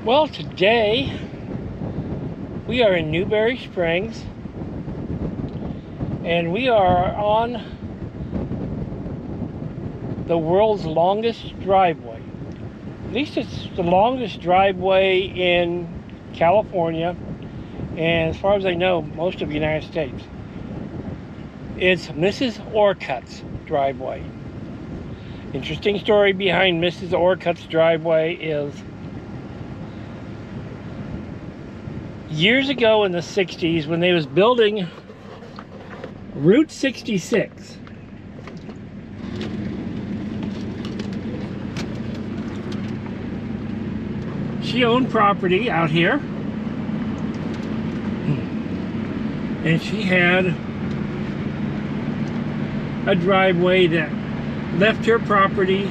Well, today we are in Newberry Springs and we are on the world's longest driveway. At least it's the longest driveway in California, and as far as I know, most of the United States. It's Mrs. Orcutt's driveway. Interesting story behind Mrs. Orcutt's driveway is years ago in the 60s, when they was building Route 66, she owned property out here, and she had a driveway that left her property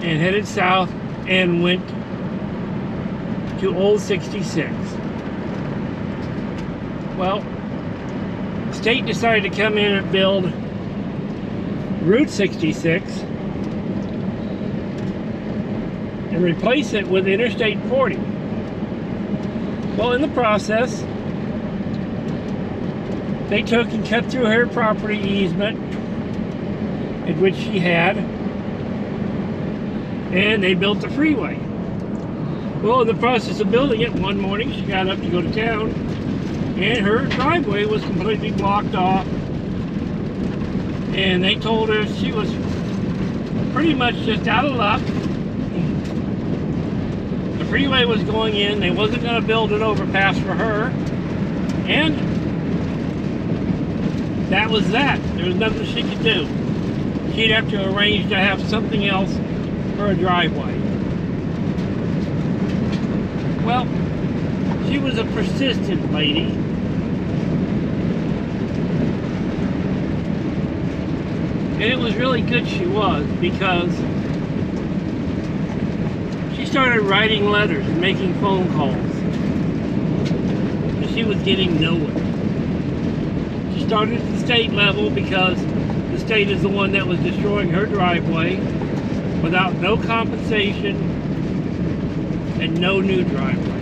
and headed south and went to Old 66. Well, the state decided to come in and build Route 66 and replace it with Interstate 40. Well, in the process, they took and cut through her property easement, in which she had, and they built the freeway. Well, in the process of building it, one morning she got up to go to town, and her driveway was completely blocked off, and they told her she was pretty much just out of luck. The freeway was going in, they wasn't going to build an overpass for her, and that was that. There was nothing she could do. She'd have to arrange to have something else for a driveway. Well, she was a persistent lady. And it was really good she was, because she started writing letters and making phone calls. And she was getting nowhere. She started at the state level because the state is the one that was destroying her driveway without no compensation and no new driveway.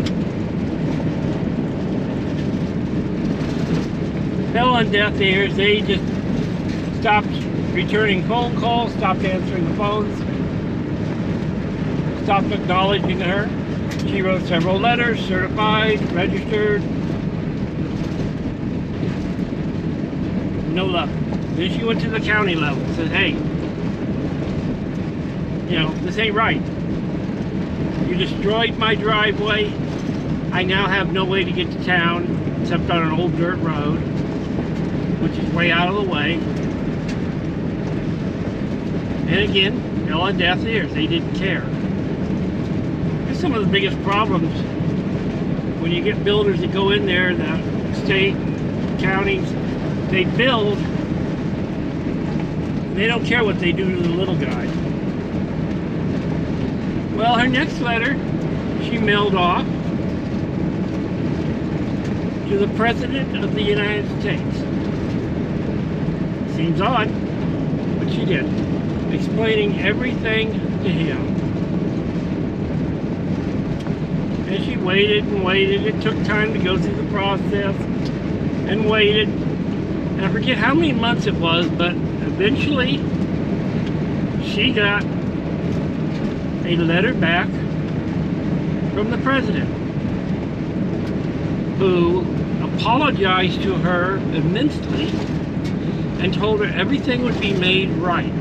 Fell on deaf ears. They just stopped returning phone calls, stopped answering the phones, stopped acknowledging her. She wrote several letters, certified, registered. No luck. Then she went to the county level and said, hey, you know, this ain't right. You destroyed my driveway. I now have no way to get to town except on an old dirt road, which is way out of the way. And again, fell on deaf ears. They didn't care. That's some of the biggest problems when you get builders that go in there, the state, counties, they build, they don't care what they do to the little guy. Well, her next letter, she mailed off to the President of the United States. Seems odd, but she did. Explaining everything to him. And she waited and waited. It took time to go through the process and waited. And I forget how many months it was, but eventually she got a letter back from the president, who apologized to her immensely and told her everything would be made right.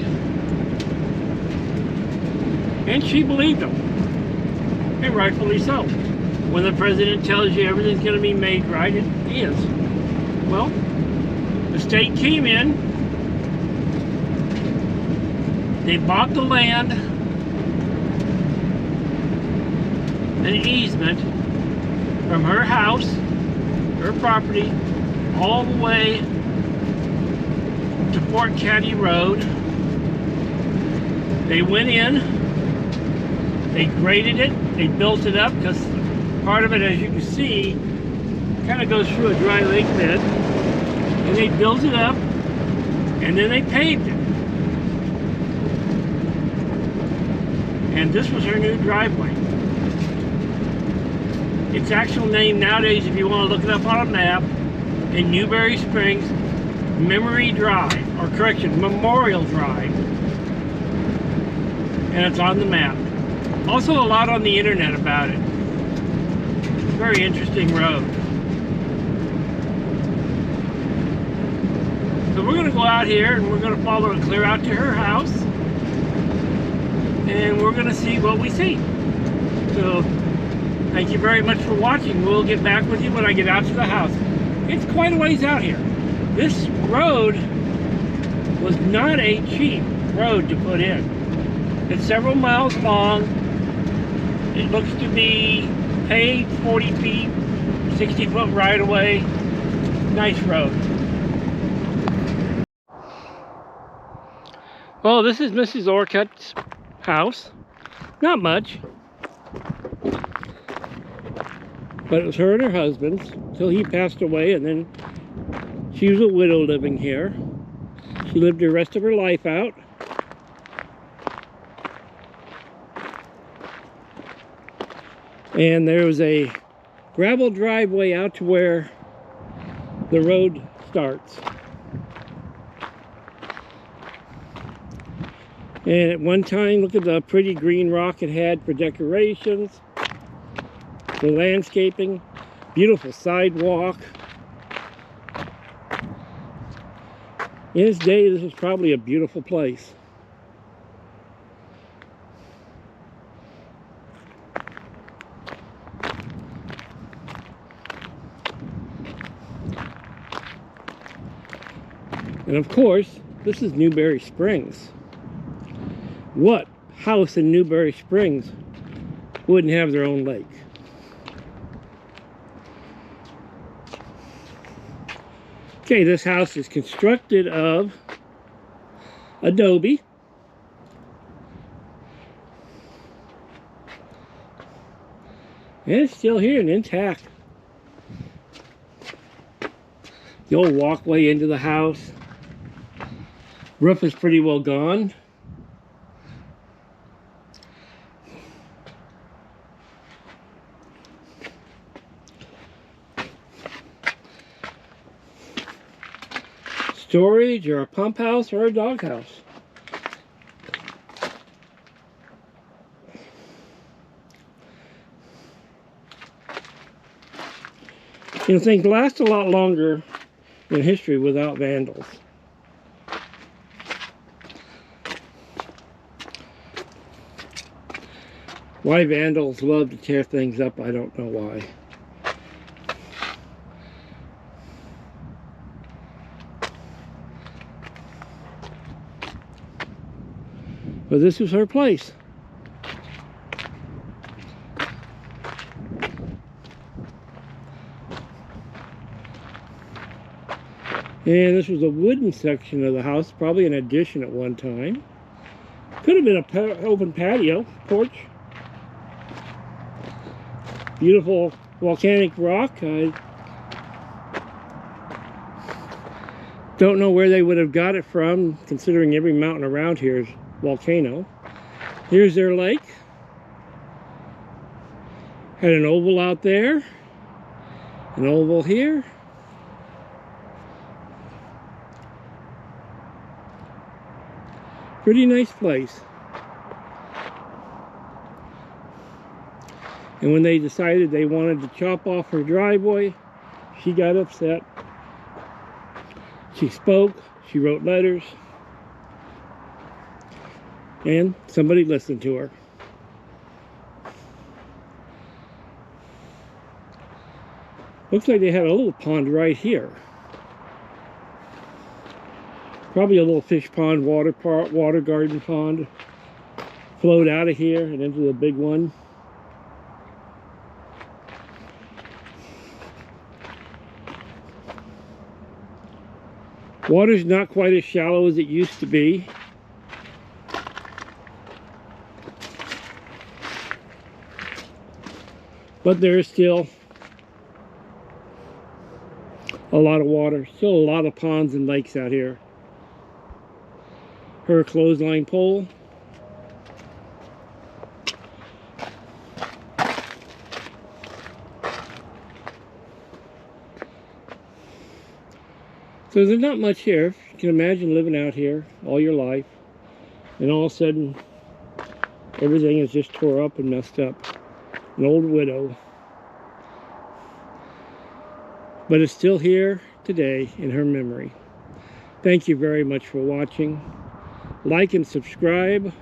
And she believed him, and rightfully so. When the president tells you everything's going to be made right, it is. Well, the state came in, they bought the land, an easement from her house, her property, all the way to Fort County Road. They went in, they graded it, they built it up, because part of it, as you can see, kind of goes through a dry lake bed. And they built it up, and then they paved it. And this was her new driveway. Its actual name nowadays, if you want to look it up on a map, in Newberry Springs, Memory Drive, or correction, Memorial Drive. And it's on the map. Also a lot on the internet about it. Very interesting road. So we're going to go out here and we're going to follow it clear out to her house. And we're going to see what we see. So thank you very much for watching. We'll get back with you when I get out to the house. It's quite a ways out here. This road was not a cheap road to put in. It's several miles long. It looks to be paved 40 feet, 60 foot right away. Nice road. Well, this is Mrs. Orcutt's house. Not much. But it was her and her husband's until he passed away, and then she was a widow living here. She lived the rest of her life out. And there was a gravel driveway out to where the road starts. And at one time, look at the pretty green rock it had for decorations. The landscaping, beautiful sidewalk. In its day, this was probably a beautiful place. And of course, this is Newberry Springs. What house in Newberry Springs wouldn't have their own lake? Okay, this house is constructed of adobe. And it's still here and intact. The old walkway into the house. Roof is pretty well gone. Storage or a pump house or a dog house. You know, things last a lot longer in history without vandals. Why vandals love to tear things up, I don't know why. But this was her place. And this was a wooden section of the house, probably an addition at one time. Could have been an open patio, porch. Beautiful volcanic rock. I don't know where they would have got it from, considering every mountain around here is volcano. Here's their lake. Had an oval out there, an oval here. Pretty nice place. And when they decided they wanted to chop off her driveway, she got upset. She spoke, she wrote letters, and somebody listened to her. Looks like they had a little pond right here. Probably a little fish pond, water garden pond. Flowed out of here and into the big one. Water's not quite as shallow as it used to be. But there is still a lot of water. Still a lot of ponds and lakes out here. Her clothesline pole. So there's not much here. You can imagine living out here all your life, and all of a sudden, everything is just tore up and messed up. An old widow. But it's still here today in her memory. Thank you very much for watching. Like and subscribe,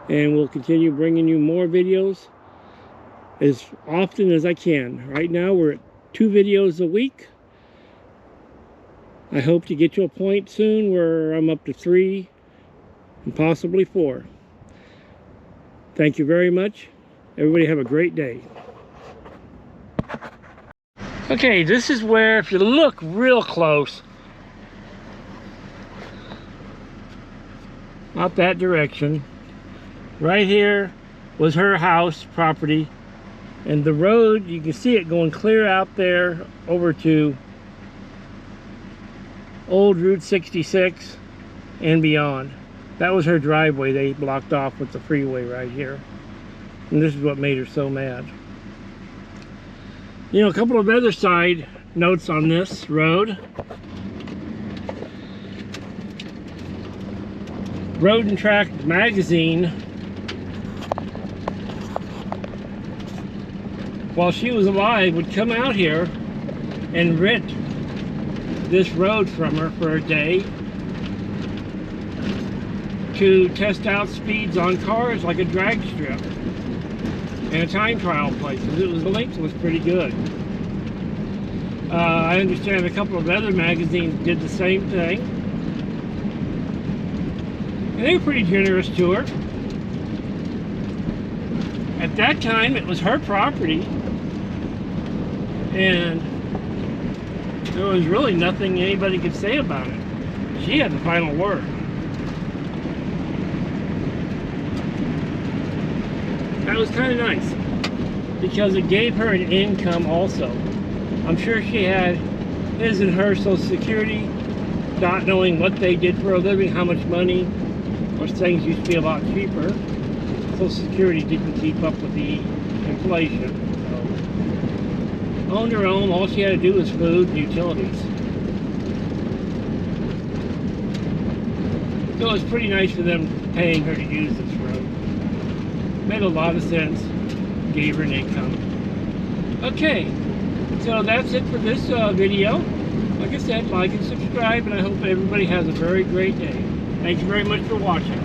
and we'll continue bringing you more videos as often as I can. Right now we're at 2 videos a week. I hope to get to a point soon where I'm up to 3 and possibly 4. Thank you very much. Everybody have a great day. Okay, this is where, if you look real close, not that direction, right here was her house property, and the road, you can see it going clear out there over to old Route 66 and beyond. That was her driveway they blocked off with the freeway right here. And this is what made her so mad. You know, a couple of other side notes on this road. Road and Track magazine, while she was alive, would come out here and rent this road from her for a day to test out speeds on cars, like a drag strip and a time trial places. The length was pretty good. I understand a couple of other magazines did the same thing, and they were pretty generous to her. At that time, it was her property, and there was really nothing anybody could say about it. She had the final word. That was kind of nice, because it gave her an income also. I'm sure she had his and her Social Security, not knowing what they did for a living, how much money. Of course, things used to be a lot cheaper. Social Security didn't keep up with the inflation. So, owned her own, all she had to do was food and utilities. So it was pretty nice for them paying her to use this road. Made a lot of sense, gave her an income. Okay, so that's it for this video. Like I said, like and subscribe, and I hope everybody has a very great day. Thank you very much for watching.